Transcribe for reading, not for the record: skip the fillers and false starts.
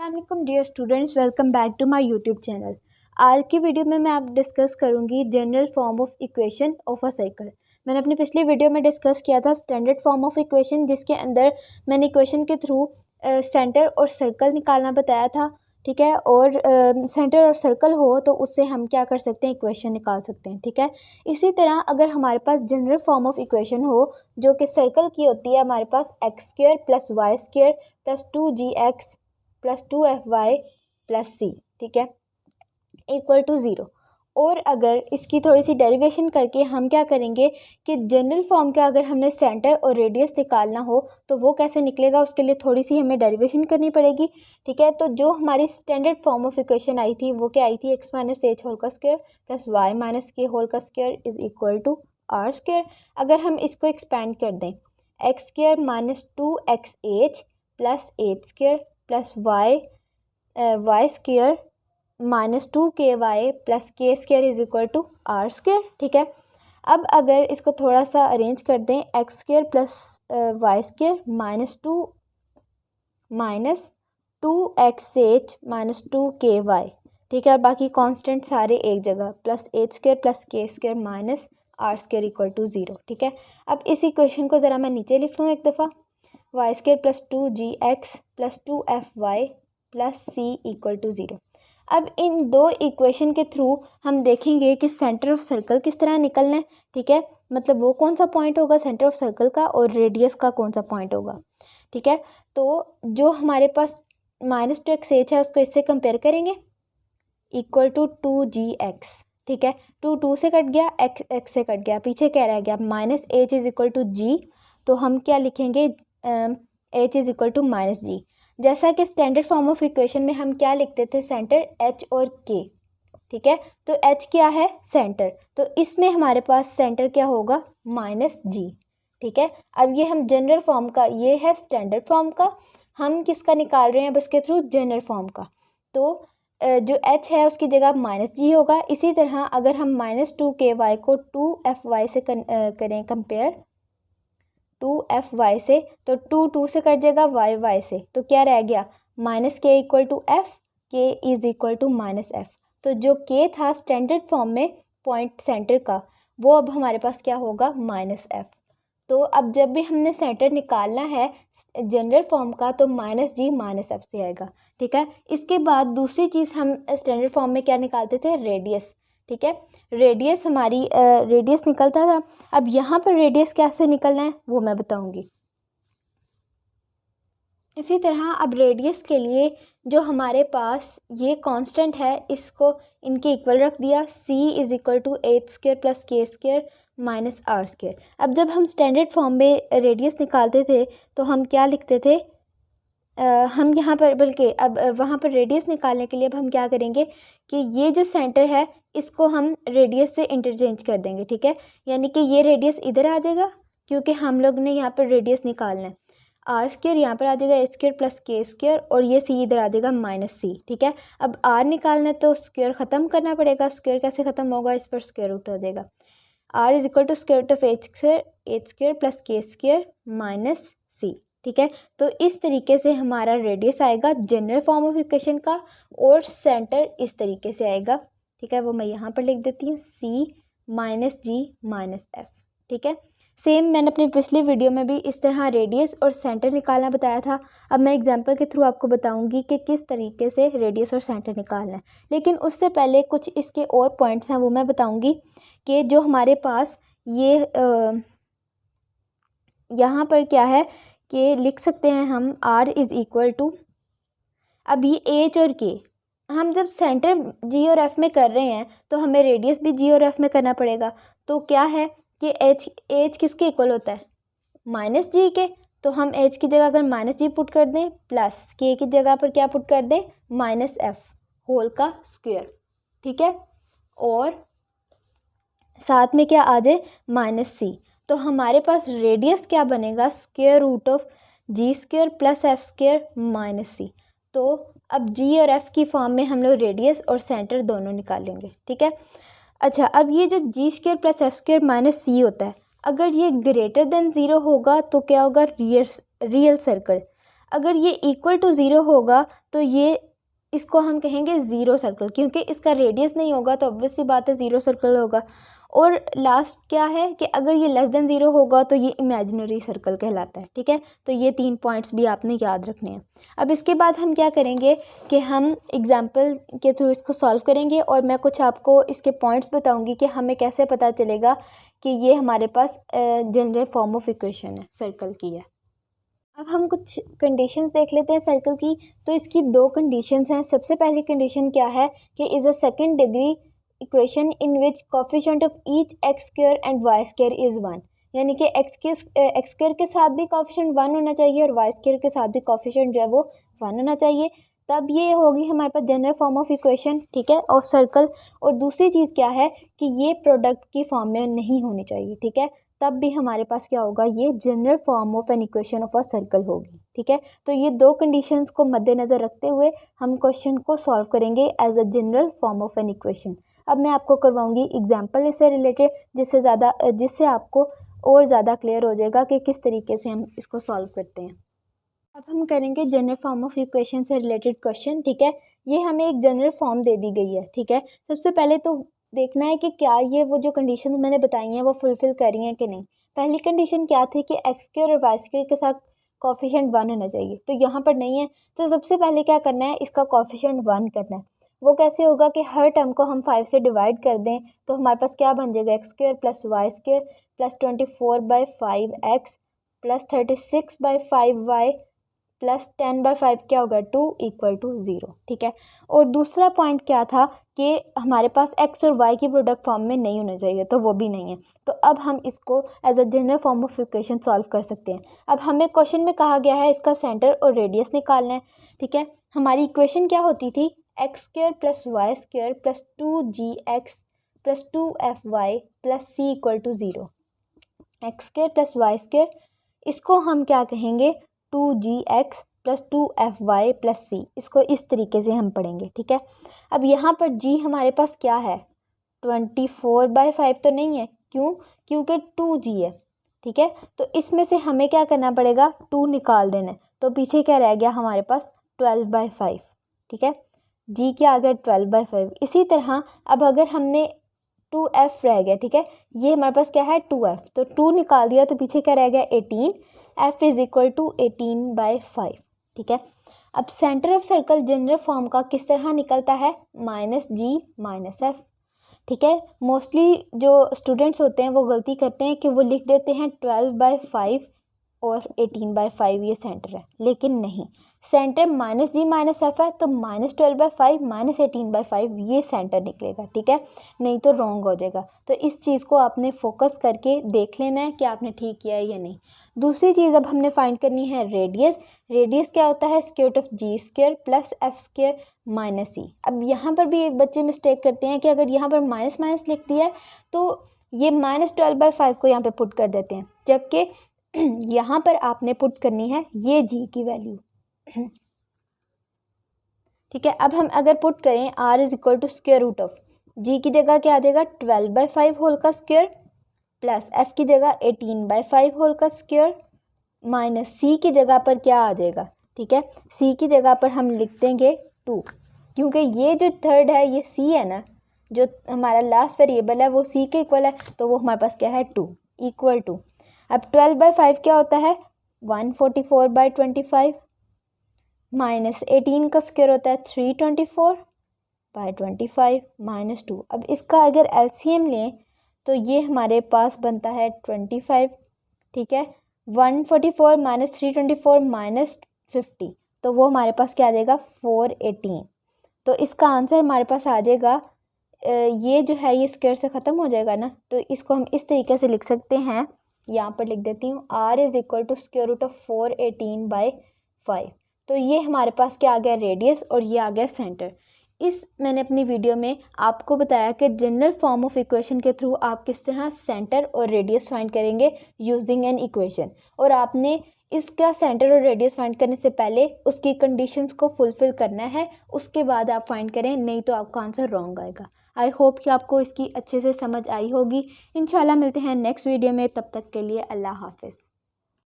अस्सलाम dear students, welcome back to my YouTube channel. आज की वीडियो में मैं आप डिस्कस करूंगी general form of equation of a circle. मैंने अपनी पिछली वीडियो में डिस्कस किया था स्टैंडर्ड फॉर्म ऑफ इक्वेशन, जिसके अंदर मैंने इक्वेशन के थ्रू सेंटर और सर्कल निकालना बताया था। ठीक है, और सेंटर और सर्कल हो तो उससे हम क्या कर सकते हैं, इक्वेशन निकाल सकते हैं। ठीक है, इसी तरह अगर हमारे पास जनरल फॉर्म ऑफ इक्वेशन हो जो कि सर्कल की होती है, हमारे पास X square plus Y square plus 2gx plus 2fy plus C, ठीक है, इक्वल टू ज़ीरो। और अगर इसकी थोड़ी सी डेरिवेशन करके हम क्या करेंगे कि जनरल फॉर्म का अगर हमने सेंटर और रेडियस निकालना हो तो वो कैसे निकलेगा, उसके लिए थोड़ी सी हमें डेरिवेशन करनी पड़ेगी। ठीक है, तो जो हमारी स्टैंडर्ड फॉर्म ऑफ इक्वेशन आई थी वो क्या आई थी, एक्स माइनस एच होल का square plus Y minus K whole का square is equal to R square. अगर हम इसको एक्सपेंड कर दें, X square minus 2xh plus H square plus Y square minus 2ky plus K square is equal to R square. ठीक है, अब अगर इसको थोड़ा सा अरेंज कर दें, X square plus Y square minus two X H minus 2ky, ठीक है, और बाकी कांस्टेंट सारे एक जगह, plus H square plus K square minus R square equal to zero. ठीक है, अब इस इक्वेशन को ज़रा मैं नीचे लिख लूँ एक दफ़ा, Y square plus 2gx plus 2fy plus C equal to zero. अब इन दो इक्वेशन के थ्रू हम देखेंगे कि सेंटर ऑफ सर्कल किस तरह निकलना है। ठीक है, मतलब वो कौन सा पॉइंट होगा सेंटर ऑफ सर्कल का और रेडियस का कौन सा पॉइंट होगा। ठीक है, तो जो हमारे पास माइनस 2xh है उसको इससे कंपेयर करेंगे, इक्वल टू 2gx। ठीक है, 2 से कट गया, x से कट गया, पीछे क्या रह गया, minus h is equal to g, तो हम क्या लिखेंगे, h is equal to minus G. जैसा कि स्टैंडर्ड फॉर्म ऑफ इक्वेशन में हम क्या लिखते थे, सेंटर h और k। ठीक है, तो h क्या है, सेंटर, तो इसमें हमारे पास सेंटर क्या होगा, माइनस जी। ठीक है, अब ये हम जनरल फॉर्म का, ये है स्टैंडर्ड फॉर्म का, हम किसका निकाल रहे हैं अब इसके थ्रू, जनरल फॉर्म का। तो जो h है उसकी जगह माइनस जी होगा। इसी तरह अगर हम माइनस 2ky को 2fy से करें कंपेयर, 2fy से, तो 2 से कट जाएगा, y से, तो क्या रह गया, minus K equal to F, K is equal to minus F. तो जो के था स्टैंडर्ड फॉर्म में पॉइंट सेंटर का, वो अब हमारे पास क्या होगा, माइनस एफ। तो अब जब भी हमने सेंटर निकालना है जनरल फॉर्म का तो माइनस जी माइनस एफ से आएगा। ठीक है, इसके बाद दूसरी चीज़ हम स्टैंडर्ड फॉर्म में क्या निकालते थे, रेडियस। ठीक है, रेडियस हमारी रेडियस निकलता था। अब यहाँ पर रेडियस कैसे निकलना है वो मैं बताऊंगी। इसी तरह अब रेडियस के लिए जो हमारे पास ये कांस्टेंट है, इसको इनके इक्वल रख दिया, c is equal to H square plus K square minus R square. अब जब हम स्टैंडर्ड फॉर्म में रेडियस निकालते थे तो हम क्या लिखते थे, हम यहाँ पर, बल्कि अब वहाँ पर रेडियस निकालने के लिए अब हम क्या करेंगे कि ये जो सेंटर है इसको हम रेडियस से इंटरचेंज कर देंगे। ठीक है, यानी कि ये रेडियस इधर आ जाएगा क्योंकि हम लोग ने यहाँ पर रेडियस निकालना है, आर स्क्वायर यहाँ पर आ जाएगा H square plus K square, और ये सी इधर आ जाएगा माइनस सी। ठीक है, अब आर निकालना है तो स्क्वायर ख़त्म करना पड़ेगा, स्क्वायर कैसे ख़त्म होगा, इस पर स्क्वायर रूट हो जाएगा, R is equal to square root of H square plus K square minus C. ठीक है, तो इस तरीके से हमारा रेडियस आएगा जनरल फॉर्म ऑफ इक्वेशन का, और सेंटर इस तरीके से आएगा। ठीक है, वो मैं यहाँ पर लिख देती हूँ, सी माइनस जी माइनस एफ। ठीक है, सेम मैंने अपनी पिछली वीडियो में भी इस तरह रेडियस और सेंटर निकालना बताया था। अब मैं एग्जांपल के थ्रू आपको बताऊंगी कि किस तरीके से रेडियस और सेंटर निकालना है, लेकिन उससे पहले कुछ इसके और पॉइंट्स हैं वो मैं बताऊंगी कि जो हमारे पास ये यहाँ पर क्या है कि लिख सकते हैं हम r इज़ इक्वल टू, अभी एच और के, हम जब सेंटर जी और एफ में कर रहे हैं तो हमें रेडियस भी जी और एफ में करना पड़ेगा। तो क्या है कि एच किसके इक्वल होता है, माइनस जी के, तो हम एच की जगह अगर माइनस जी पुट कर दें प्लस के की जगह पर क्या पुट कर दें, माइनस एफ होल का स्क्वायर। ठीक है, और साथ में क्या आ जाए, माइनस सी, तो हमारे पास रेडियस क्या बनेगा, square root of G square plus F square minus C. तो अब जी और एफ की फॉर्म में हम लोग रेडियस और सेंटर दोनों निकालेंगे। ठीक है, अच्छा, अब ये जो G square plus F square minus C होता है, अगर ये ग्रेटर देन ज़ीरो होगा तो क्या होगा, रियल सर्कल। अगर ये इक्वल टू ज़ीरो होगा तो ये इसको हम कहेंगे ज़ीरो सर्कल, क्योंकि इसका रेडियस नहीं होगा तो ऑब्वियस सी बात है ज़ीरो सर्कल होगा। और लास्ट क्या है कि अगर ये लेस देन ज़ीरो होगा तो ये इमेजिनरी सर्कल कहलाता है। ठीक है, तो ये 3 पॉइंट्स भी आपने याद रखने हैं। अब इसके बाद हम क्या करेंगे कि हम एग्जांपल के थ्रू इसको सॉल्व करेंगे और मैं कुछ आपको इसके पॉइंट्स बताऊंगी कि हमें कैसे पता चलेगा कि ये हमारे पास जनरल फॉर्म ऑफ इक्वेशन है, सर्कल की है। अब हम कुछ कंडीशंस देख लेते हैं सर्कल की। तो इसकी 2 कंडीशंस हैं। सबसे पहली कंडीशन क्या है कि is a second degree equation in which coefficient of each X square and Y square is 1, यानी कि एक्स स्क्वायर के साथ भी कोफिशिएंट 1 होना चाहिए और वाई स्क्वायर के साथ भी कोफिशिएंट जो है वो 1 होना चाहिए, तब ये होगी हमारे पास जनरल फॉर्म ऑफ इक्वेशन। ठीक है, ऑफ सर्कल। और दूसरी चीज़ क्या है कि ये प्रोडक्ट की फॉर्म में नहीं होनी चाहिए। ठीक है, तब भी हमारे पास क्या होगा, ये general form of an equation of a circle होगी। ठीक है, तो ये 2 कंडीशंस को मद्देनज़र रखते हुए हम क्वेश्चन को सॉल्व करेंगे as a general form of an equation. अब मैं आपको करवाऊंगी एग्जांपल इससे रिलेटेड, जिससे आपको और ज़्यादा क्लियर हो जाएगा कि किस तरीके से हम इसको सॉल्व करते हैं। अब हम करेंगे जनरल फॉर्म ऑफ इक्वेशन से रिलेटेड क्वेश्चन। ठीक है, ये हमें एक जनरल फॉर्म दे दी गई है। ठीक है, सबसे पहले तो देखना है कि क्या ये वो जो कंडीशन मैंने बताई हैं वो फुलफ़िल कर रही हैं कि नहीं। पहली कंडीशन क्या थी कि एक्स स्क्वायर और वाई स्क्वायर के साथ कोफिशिएंट 1 होना चाहिए, तो यहाँ पर नहीं है। तो सबसे पहले क्या करना है, इसका कोफिशिएंट 1 करना है। वो कैसे होगा कि हर टर्म को हम 5 से डिवाइड कर दें तो हमारे पास क्या बन जाएगा, X square plus Y square plus 24/5x plus 36/5y plus 10/5 क्या होगा, 2 इक्वल टू 0। ठीक है, और दूसरा पॉइंट क्या था कि हमारे पास एक्स और वाई की प्रोडक्ट फॉर्म में नहीं होना चाहिए, तो वो भी नहीं है। तो अब हम इसको as a general form of equation solve कर सकते हैं। अब हमें क्वेश्चन में कहा गया है इसका सेंटर और रेडियस निकालना है। ठीक है, हमारी इक्वेशन क्या होती थी, X square plus Y square plus 2gx plus 2fy plus c equal to 0। X square plus Y square, इसको हम क्या कहेंगे, 2gx plus 2fy plus c, इसको इस तरीके से हम पढ़ेंगे। ठीक है, अब यहाँ पर g हमारे पास क्या है, 24/5 तो नहीं है, क्यों, क्योंकि 2g है। ठीक है, तो इसमें से हमें क्या करना पड़ेगा, 2 निकाल देना है, तो पीछे क्या रह गया हमारे पास, 12/5। ठीक है, g क्या आ गया, 12/5। इसी तरह अब अगर हमने 2f रह गया। ठीक है, ये हमारे पास क्या है, 2f, तो 2 निकाल दिया तो पीछे क्या रह गया, 18। f is equal to 18/5। ठीक है, अब centre of circle general form का किस तरह निकलता है, -g - f। ठीक है, मोस्टली जो स्टूडेंट्स होते हैं वो गलती करते हैं कि वो लिख देते हैं 12/5 और 18/5 ये सेंटर है, लेकिन नहीं, सेंटर -g - f है, तो -12/5 -18/5 ये सेंटर निकलेगा। ठीक है, नहीं तो रॉन्ग हो जाएगा। तो इस चीज़ को आपने फोकस करके देख लेना है कि आपने ठीक किया है या नहीं। दूसरी चीज़ अब हमने फाइंड करनी है रेडियस। रेडियस क्या होता है, square root of G square plus F square minus C. अब यहाँ पर भी एक बच्चे मिस्टेक करते हैं कि अगर यहाँ पर माइनस माइनस लिख दिया है तो ये -12/5 को यहाँ पे पुट कर देते हैं, जबकि यहाँ पर आपने पुट करनी है ये जी की वैल्यू। ठीक है, अब हम अगर पुट करें r is equal to square root of G की जगह क्या आ जाएगा, 12/5 होल का स्क्वायर प्लस f की जगह 18/5 होल का स्क्वायर माइनस c की जगह पर क्या आ जाएगा। ठीक है, c की जगह पर हम लिख देंगे 2, क्योंकि ये जो थर्ड है ये c है ना, जो हमारा लास्ट वेरिएबल है वो c के इक्वल है, तो वो हमारे पास क्या है 2 इक्वल टू। अब 12/5 क्या होता है, 144/25 माइनस 18 का स्क्वायर होता है 324/25 माइनस 2। अब इसका अगर एलसीएम लें तो ये हमारे पास बनता है 25। ठीक है, 144 माइनस 324 माइनस 50, तो वो हमारे पास क्या आ जाएगा 418। तो इसका आंसर हमारे पास आ जाएगा, ये जो है ये स्क्वायर से ख़त्म हो जाएगा ना, तो इसको हम इस तरीके से लिख सकते हैं, यहाँ पर लिख देती हूँ, r is equal to square root of 418/5। तो ये हमारे पास क्या आ गया, रेडियस, और ये आ गया सेंटर। मैंने अपनी वीडियो में आपको बताया कि जनरल फॉर्म ऑफ इक्वेशन के थ्रू आप किस तरह सेंटर और रेडियस फाइंड करेंगे यूजिंग एन इक्वेशन, और आपने इसका सेंटर और रेडियस फाइंड करने से पहले उसकी कंडीशंस को फुलफ़िल करना है, उसके बाद आप फाइंड करें, नहीं तो आपका आंसर रॉन्ग आएगा। आई होप कि आपको इसकी अच्छे से समझ आई होगी। इंशाल्लाह मिलते हैं नेक्स्ट वीडियो में, तब तक के लिए अल्लाह हाफ़िज़।